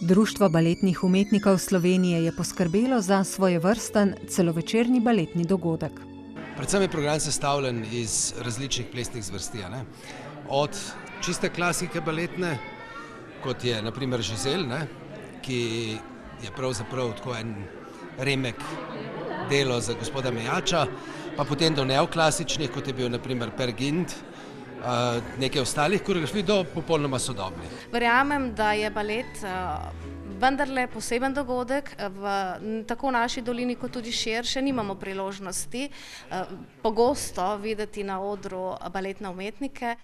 Društvo baletnih umetnikov Slovenije je poskrbelo za svojevrsten celovečerni baletni dogodek. Predvsem je program sestavljen iz različnih plesnih zvrsti, od čiste klasike baletne, kot je na primer Giselle, ki je pravzaprav tako en remek delo za gospoda Mejača, pa potem do neoklasičnih, kot je bil na primer Peer Gynt, nekaj ostalih koreografij do popolnoma sodobnih. Verjamem, da je balet vendarle poseben dogodek, tako v naši dolini kot tudi širše nimamo priložnosti pogosto videti na odru baletne umetnike.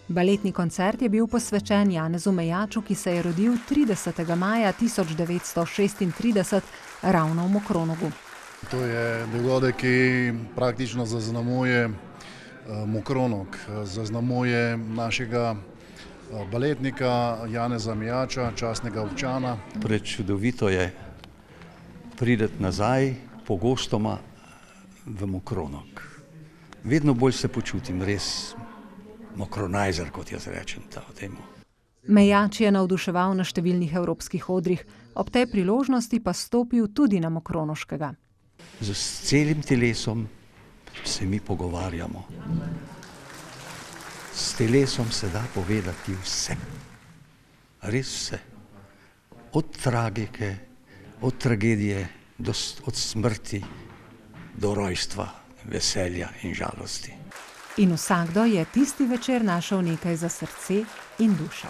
Baletni koncert je bil posvečen Janezu Mejaču, ki se je rodil 30. maja 1936 ravno v Mokronogu. To je dogodek, ki praktično zaznamuje Mokronog, zaznamuje našega baletnika Janeza Mejača, častnega občana. Prečudovito je priti nazaj pogostoma v Mokronog. Vedno bolj se počutim res mokronajzer, kot jaz rečem temu. Mejač je navduševal na številnih evropskih odrih, ob tej priložnosti pa stopil tudi na mokronoškega. Z celim telesom se mi pogovarjamo. S telesom se da povedati vse. Res vse. Od tragike, od tragedije, od smrti, do rojstva, veselja in žalosti. In vsakdo je tisti večer našel nekaj za srce in dušo.